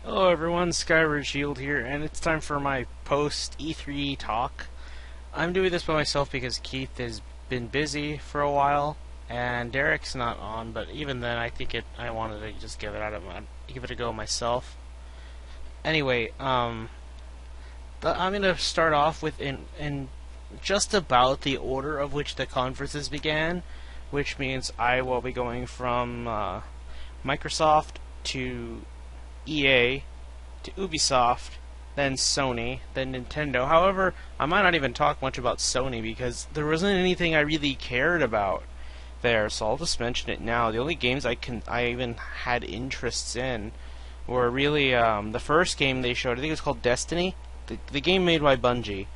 Hello everyone, Skyward Shield here, and it's time for my post E3 talk. I'm doing this by myself because Keith has been busy for a while, and Derek's not on. But even then, I wanted to just give it a go myself. Anyway, I'm gonna start off with in just about the order of which the conferences began, which means I will be going from Microsoft to EA to Ubisoft, then Sony, then Nintendo. However, I might not even talk much about Sony because there wasn't anything I really cared about there, so I'll just mention it now. The only games I even had interests in were really the first game they showed. I think it was called Destiny, the game made by Bungie.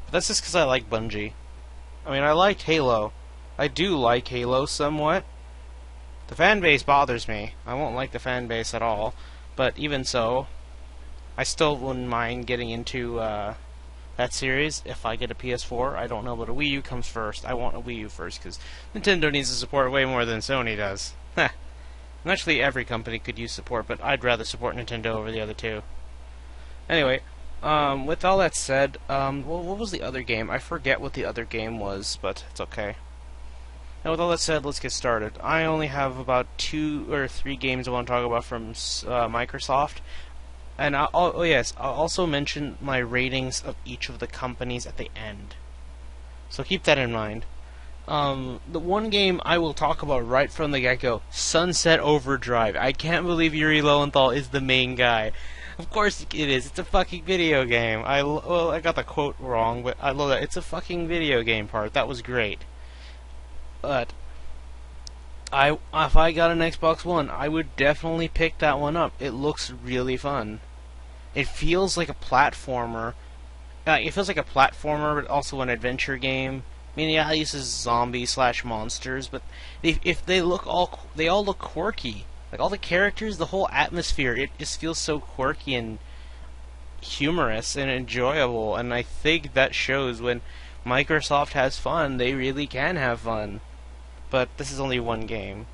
But that's just because I like Bungie. I mean, I liked Halo. I do like Halo somewhat. The fan base bothers me. I won't like the fan base at all. But even so, I still wouldn't mind getting into that series if I get a PS4. I don't know, but a Wii U comes first. I want a Wii U first because Nintendo needs to support way more than Sony does. Heh. And actually, every company could use support, but I'd rather support Nintendo over the other two. Anyway, with all that said, what was the other game? I forget what the other game was, but it's okay. Now, with all that said, let's get started. I only have about 2 or 3 games I want to talk about from Microsoft. And I'll also mention my ratings of each of the companies at the end. So keep that in mind. The one game I will talk about right from the get-go, Sunset Overdrive. I can't believe Yuri Lowenthal is the main guy. Of course it is. It's a fucking video game. I got the quote wrong, but I love that. It's a fucking video game part. That was great. But if I got an Xbox One, I would definitely pick that one up. It looks really fun. It feels like a platformer. It feels like a platformer, but also an adventure game. I mean, yeah, it uses zombies slash monsters, but if they all look quirky. Like all the characters, the whole atmosphere, it just feels so quirky and humorous and enjoyable. And I think that shows when Microsoft has fun, they really can have fun. But this is only one game.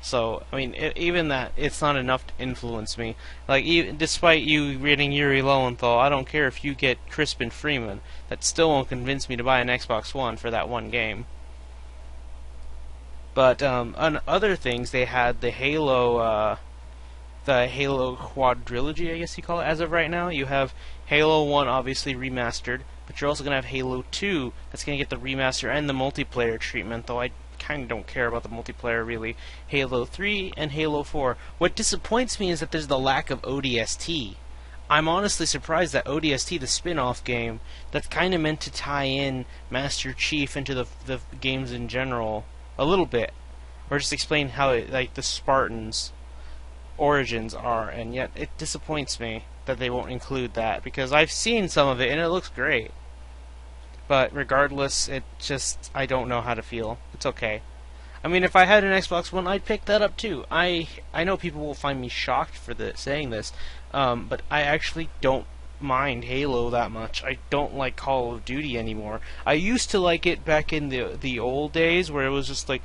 So, I mean, even that, it's not enough to influence me. Like, despite you reading Yuri Lowenthal, I don't care if you get Crispin Freeman. That still won't convince me to buy an Xbox One for that one game. But, on other things, they had the Halo quadrilogy, I guess you call it, as of right now. You have Halo 1, obviously remastered, but you're also going to have Halo 2, that's going to get the remaster and the multiplayer treatment, though I kind of don't care about the multiplayer really. Halo 3 and Halo 4. What disappoints me is that there's the lack of ODST. I'm honestly surprised that ODST, the spin-off game, that's kind of meant to tie in Master Chief into the games in general a little bit, or just explain how like the Spartans' origins are, and yet it disappoints me that they won't include that because I've seen some of it and it looks great. But regardless, I don't know how to feel. It's okay. I mean, if I had an Xbox One, I'd pick that up too. I know people will find me shocked for saying this, but I actually don't mind Halo that much. I don't like Call of Duty anymore. I used to like it back in the old days where it was just like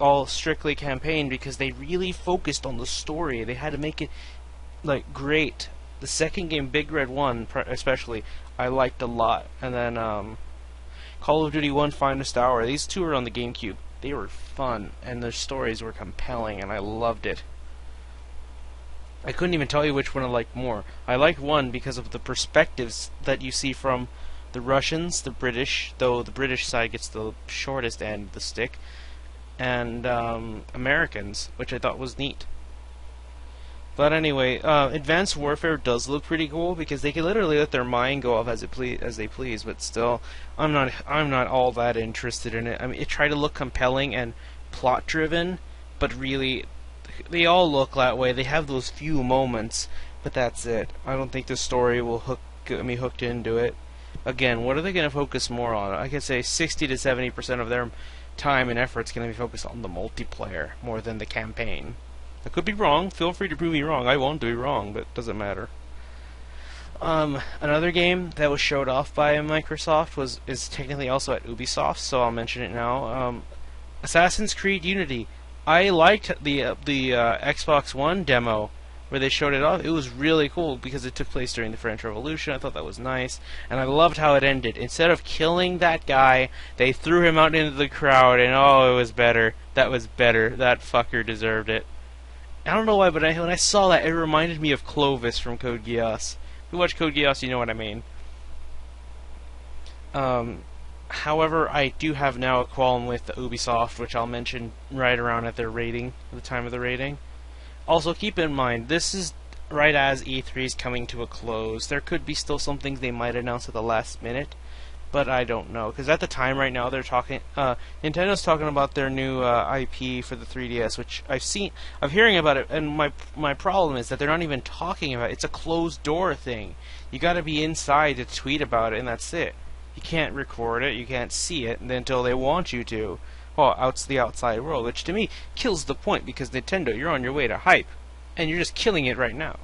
all strictly campaign because they really focused on the story. They had to make it like great. The second game, Big Red 1, especially, I liked a lot. And then Call of Duty 1 Finest Hour. These two were on the GameCube. They were fun, and their stories were compelling, and I loved it. I couldn't even tell you which one I liked more. I liked 1 because of the perspectives that you see from the Russians, the British, though the British side gets the shortest end of the stick, and Americans, which I thought was neat. But anyway, Advanced Warfare does look pretty cool because they can literally let their mind go off as they please. But still, I'm not all that interested in it. I mean, it tried to look compelling and plot driven, but really, they all look that way. They have those few moments, but that's it. I don't think the story will get me hooked into it. Again, what are they going to focus more on? I could say 60 to 70% of their time and effort is going to be focused on the multiplayer more than the campaign. I could be wrong. Feel free to prove me wrong. I won't be wrong, but it doesn't matter. Another game that was showed off by Microsoft is technically also at Ubisoft, so I'll mention it now. Assassin's Creed Unity. I liked the Xbox One demo. where they showed it off. It was really cool because it took place during the French Revolution. I thought that was nice, and I loved how it ended. Instead of killing that guy, they threw him out into the crowd, and oh, it was better. That was better. That fucker deserved it. I don't know why, but when I saw that, it reminded me of Clovis from Code Geass. If you watch Code Geass, you know what I mean. However, I do have now a qualm with Ubisoft, which I'll mention right around at their rating, at the time of the rating. Also, keep in mind, this is right as E3 is coming to a close. There could be still some things they might announce at the last minute, but I don't know. Because at the time right now, they're talking, Nintendo's talking about their new IP for the 3DS, which I'm hearing about it, and my problem is that they're not even talking about it. It's a closed door thing. You gotta be inside to tweet about it, and that's it. You can't record it, you can't see it until they want you to. Well, out to the outside world, which to me kills the point, because Nintendo, you're on your way to hype, and you're just killing it right now.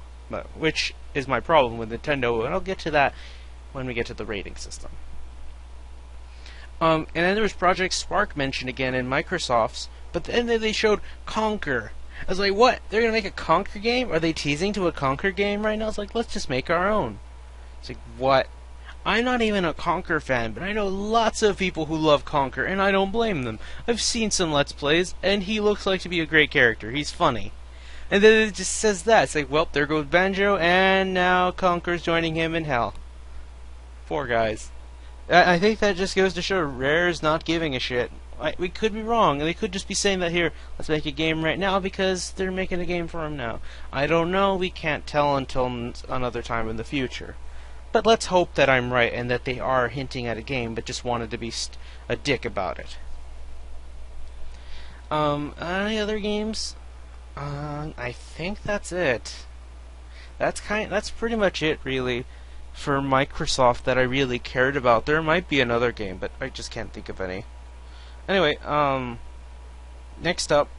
Which is my problem with Nintendo, and I'll get to that when we get to the rating system. And then there was Project Spark mentioned again in Microsoft's, but then they showed Conquer. I was like, what? They're gonna make a Conquer game? Are they teasing to a Conquer game right now? It's like, let's just make our own. It's like, what? I'm not even a Conquer fan, but I know lots of people who love Conquer, and I don't blame them. I've seen some Let's Plays, and he looks like to be a great character. He's funny. And then it just says that. It's like, well, there goes Banjo, and now Conquer's joining him in hell. Poor guys. I think that just goes to show Rare's not giving a shit. We could be wrong. They could just be saying that here, let's make a game right now because they're making a game for him now. I don't know. We can't tell until another time in the future. But let's hope that I'm right and that they are hinting at a game but just wanted to be a dick about it. Any other games? I think that's it. That's pretty much it, really, for Microsoft that I really cared about. There might be another game, but I just can't think of any. Anyway, next up,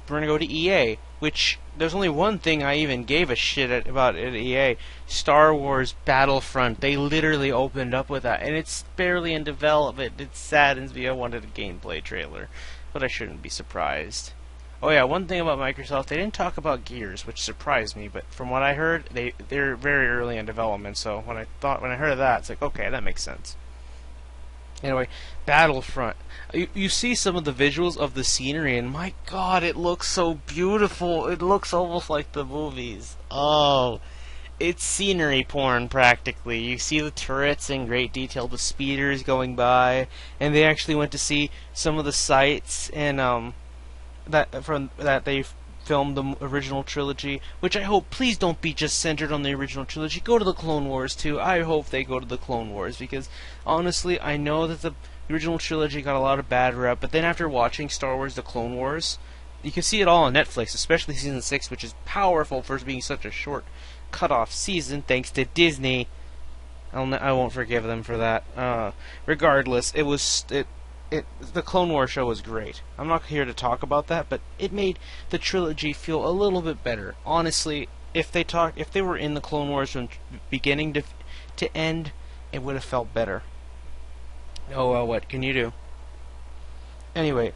we're gonna go to EA, which there's only one thing I even gave a shit about at EA: Star Wars Battlefront. They literally opened up with that, and it's barely in development. It saddens me. I wanted a gameplay trailer, but I shouldn't be surprised. Oh yeah, one thing about Microsoft, they didn't talk about Gears, which surprised me. But from what I heard, they're very early in development. So when I heard of that, it's like, okay, that makes sense. Anyway, Battlefront. You see some of the visuals of the scenery, and my God, it looks so beautiful. It looks almost like the movies. Oh, it's scenery porn practically. You see the turrets in great detail, the speeders going by, and they actually went to see some of the sites and that they filmed the original trilogy, which I hope, please don't be just centered on the original trilogy. Go to the Clone Wars too. I hope they go to the Clone Wars, because honestly, I know that the original trilogy got a lot of bad rep, but then after watching Star Wars: The Clone Wars, you can see it all on Netflix, especially season 6, which is powerful for being such a short cut-off season, thanks to Disney. I won't forgive them for that. Regardless, the Clone Wars show was great. I'm not here to talk about that, but it made the trilogy feel a little bit better. Honestly, if they were in the Clone Wars from beginning to end, it would have felt better. Oh well, what can you do? Anyway,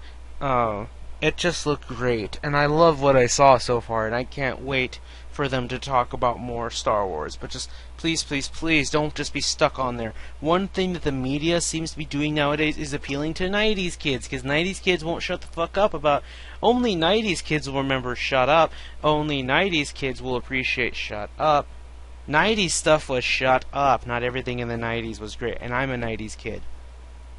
it just looked great, and I love what I saw so far, and I can't wait for them to talk about more Star Wars. But just please, please, please don't just be stuck on there. One thing that the media seems to be doing nowadays is appealing to 90s kids, because 90s kids won't shut the fuck up about... Only 90s kids will remember shut up. Only 90s kids will appreciate shut up. 90s stuff was shut up. Not everything in the 90s was great, and I'm a 90s kid.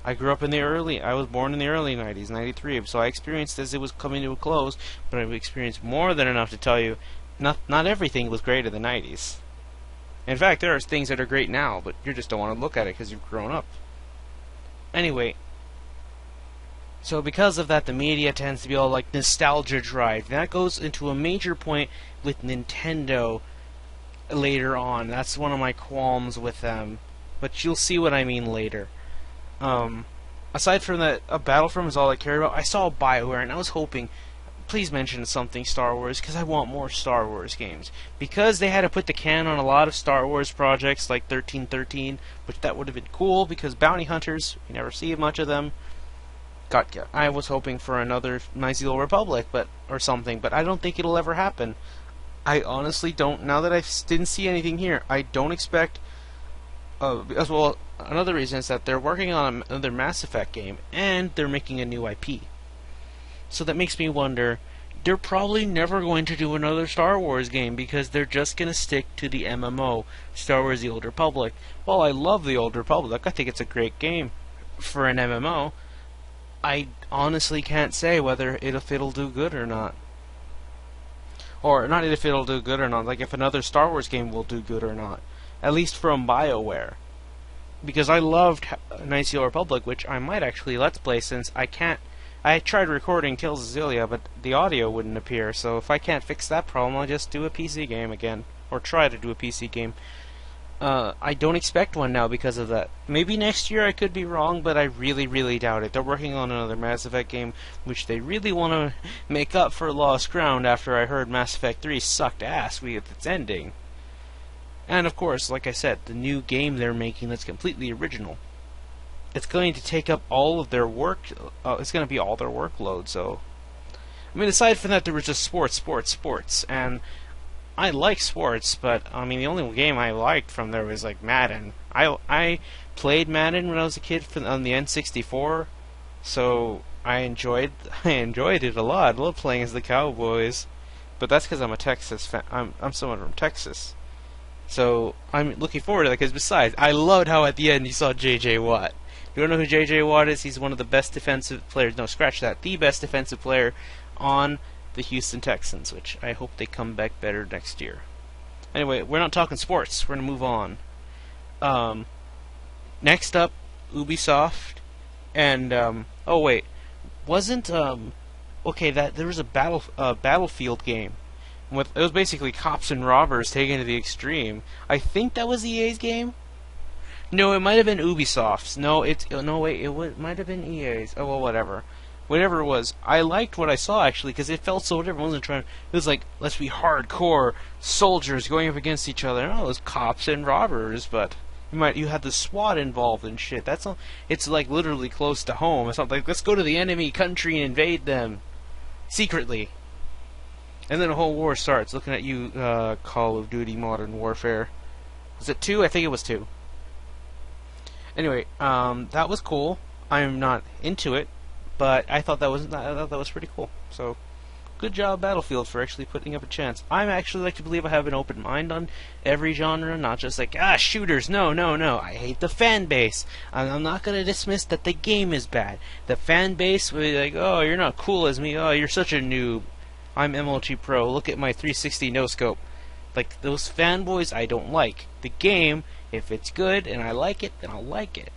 I was born in the early 90s, 93, so I experienced as it was coming to a close, but I've experienced more than enough to tell you not everything was great in the 90s. In fact, there are things that are great now, but you just don't want to look at it because you've grown up. Anyway, so because of that, the media tends to be all like nostalgia drive. That goes into a major point with Nintendo later on. That's one of my qualms with them, but you'll see what I mean later. Aside from that, Battlefront is all I care about. I saw BioWare, and I was hoping, please mention something Star Wars, because I want more Star Wars games. Because they had to put the can on a lot of Star Wars projects, like 1313, which that would have been cool, because bounty hunters, we never see much of them. I was hoping for another Knights of the Old Republic, or something, but I don't think it'll ever happen. I honestly don't. Now that didn't see anything here, I don't expect. As well, another reason is that they're working on another Mass Effect game, and they're making a new IP. So that makes me wonder. They're probably never going to do another Star Wars game because they're just going to stick to the MMO, Star Wars: The Old Republic. Well, I love The Old Republic. I think it's a great game for an MMO. I honestly can't say whether if it'll do good or not. Or not if it'll do good or not, like if another Star Wars game will do good or not. At least from BioWare. Because I loved Knights of the Old Republic, which I might actually Let's Play since I can't. I tried recording Tales of Xillia, but the audio wouldn't appear, so if I can't fix that problem, I'll just do a PC game again. Or try to do a PC game. I don't expect one now because of that. Maybe next year I could be wrong, but I really, really doubt it. They're working on another Mass Effect game, which they really want to make up for lost ground after I heard Mass Effect 3 sucked ass with its ending. And of course, like I said, the new game they're making that's completely original. It's going to take up all of their work. It's going to be all their workload. So, I mean, aside from that, there was just sports, and I like sports, but I mean, the only game I liked from there was like Madden. I played Madden when I was a kid on the N64, so I enjoyed it a lot. I love playing as the Cowboys, but that's because I'm a Texas fan. I'm someone from Texas. So I'm looking forward to that because besides, I loved how at the end you saw J.J. Watt. If you don't know who J.J. Watt is, he's one of the best defensive players. No, scratch that. The best defensive player on the Houston Texans, which I hope they come back better next year. Anyway, we're not talking sports. We're going to move on. Next up, Ubisoft. And, oh wait. Wasn't, okay, there was a Battlefield game. It was basically cops and robbers taken to the extreme. I think that was EA's game. No, it might have been Ubisoft's. No, wait, it might have been EA's. Oh well, whatever. Whatever it was, I liked what I saw actually because it felt so different. It wasn't trying. It was like let's be hardcore soldiers going up against each other. No, it was cops and robbers, but you had the SWAT involved and shit. That's all. It's like literally close to home. It's not like let's go to the enemy country and invade them secretly. And then a whole war starts. Looking at you, Call of Duty Modern Warfare. Was it 2? I think it was 2. Anyway, that was cool. I'm not into it, but I thought that was pretty cool. So, good job, Battlefield, for actually putting up a chance. I actually like to believe I have an open mind on every genre, not just like shooters. No. I hate the fan base. I'm not gonna dismiss that the game is bad. The fan base will be like, oh, you're not cool as me. Oh, you're such a noob. I'm MLG Pro. Look at my 360 no-scope. Like, those fanboys I don't like. The game, if it's good and I like it, then I'll like it.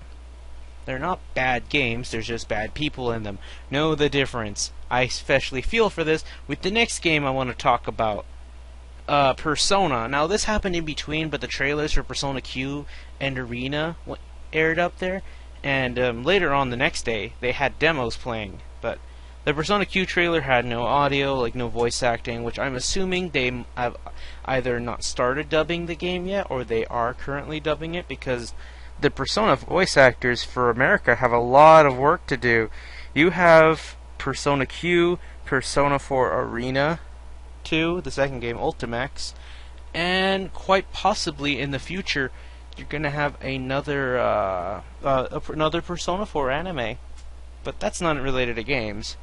They're not bad games, there's just bad people in them. Know the difference. I especially feel for this with the next game I want to talk about. Persona. Now, this happened in between, but the trailers for Persona Q and Arena aired up there. And later on the next day, they had demos playing. But the Persona Q trailer had no audio, like no voice acting, which I'm assuming they have either not started dubbing the game yet, or they are currently dubbing it, because the Persona voice actors for America have a lot of work to do. You have Persona Q, Persona 4 Arena 2, the second game, Ultimax, and quite possibly in the future you're going to have another Persona 4 anime. But that's not related to games.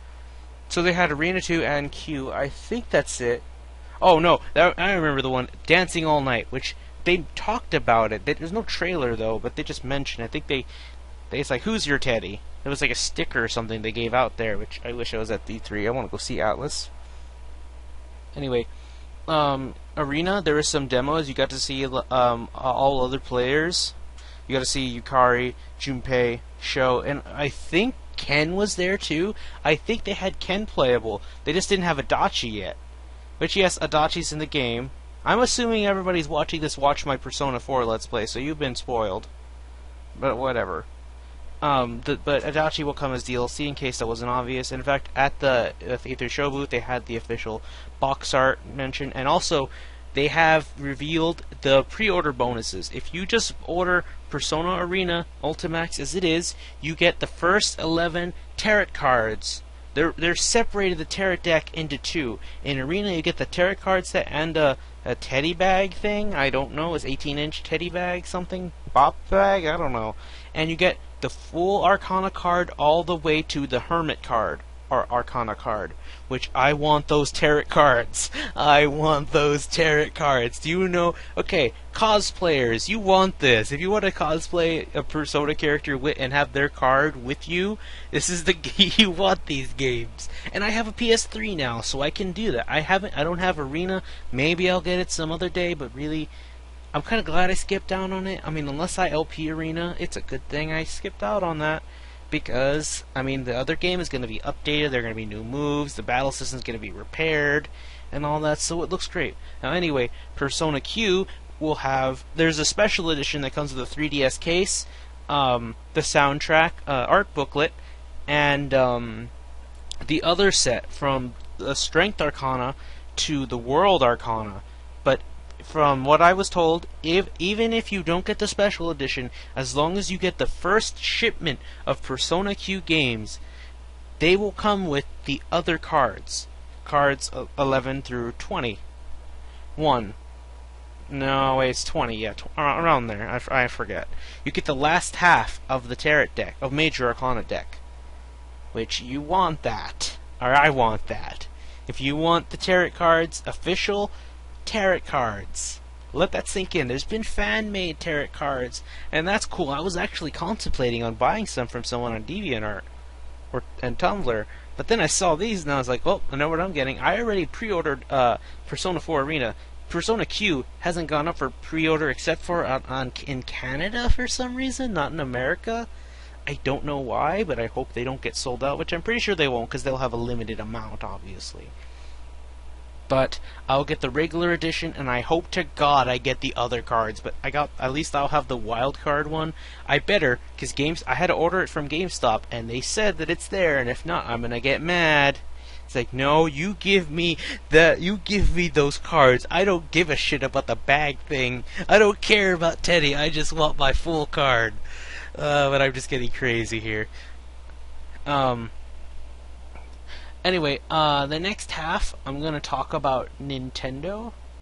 So they had Arena 2 and Q. I think that's it. Oh no, I remember the one, Dancing All Night, which they talked about it. There's no trailer though, but they just mentioned it. I think it's like, who's your teddy? It was like a sticker or something they gave out there, which I wish I was at E3. I want to go see Atlas. Anyway, Arena, there were some demos. You got to see all other players. You got to see Yukari, Junpei, Sho, and I think Ken was there too. I think they had Ken playable. They just didn't have Adachi yet. Which, yes, Adachi's in the game. I'm assuming everybody's watching this watch my Persona 4 Let's Play, so you've been spoiled. But whatever. But Adachi will come as DLC in case that wasn't obvious. In fact, at the E3 show booth, they had the official box art mentioned, and also they have revealed the pre-order bonuses. If you just order Persona Arena Ultimax as it is, you get the first 11 tarot cards. they're separated the tarot deck into two. In Arena, you get the tarot card set and a teddy bag thing. I don't know, it's 18-inch teddy bag something, bop bag. I don't know. And you get the full Arcana card all the way to the Hermit card. Or Arcana card, which I want those tarot cards. I want those tarot cards. Do you know? Okay, cosplayers, you want this. If you want to cosplay a Persona character and have their card with you, this is the you want these games. And I have a PS3 now, so I can do that. I don't have Arena. Maybe I'll get it some other day, but really, I'm kind of glad I skipped down on it. I mean, unless I LP Arena, it's a good thing I skipped out on that. Because, I mean, the other game is going to be updated, there are going to be new moves, the battle system is going to be repaired, and all that, so it looks great. Now anyway, Persona Q will have, there's a special edition that comes with a 3DS case, the soundtrack, art booklet, and the other set from the Strength Arcana to the World Arcana. But from what I was told, even if you don't get the special edition, as long as you get the first shipment of Persona Q games, they will come with the other cards. Cards 11 through 21. No, wait, it's 20, yeah, around there, I forget. You get the last half of the Tarot deck, of Major Arcana deck. Which, you want that. Or I want that. If you want the Tarot cards, official tarot cards. Let that sink in. There's been fan-made tarot cards, and that's cool. I was actually contemplating on buying some from someone on DeviantArt and Tumblr, but then I saw these and I was like, oh, I know what I'm getting. I already pre-ordered Persona 4 Arena. Persona Q hasn't gone up for pre-order except for in Canada for some reason, not in America. I don't know why, but I hope they don't get sold out, which I'm pretty sure they won't because they'll have a limited amount, obviously. But I'll get the regular edition, and I hope to God I get the other cards. But at least I'll have the wild card one. I better, because I had to order it from GameStop, and they said that it's there, and if not, I'm gonna get mad. It's like, no, you give me those cards. I don't give a shit about the bag thing. I don't care about Teddy. I just want my full card. But I'm just getting crazy here. Anyway, the next half, I'm going to talk about Nintendo.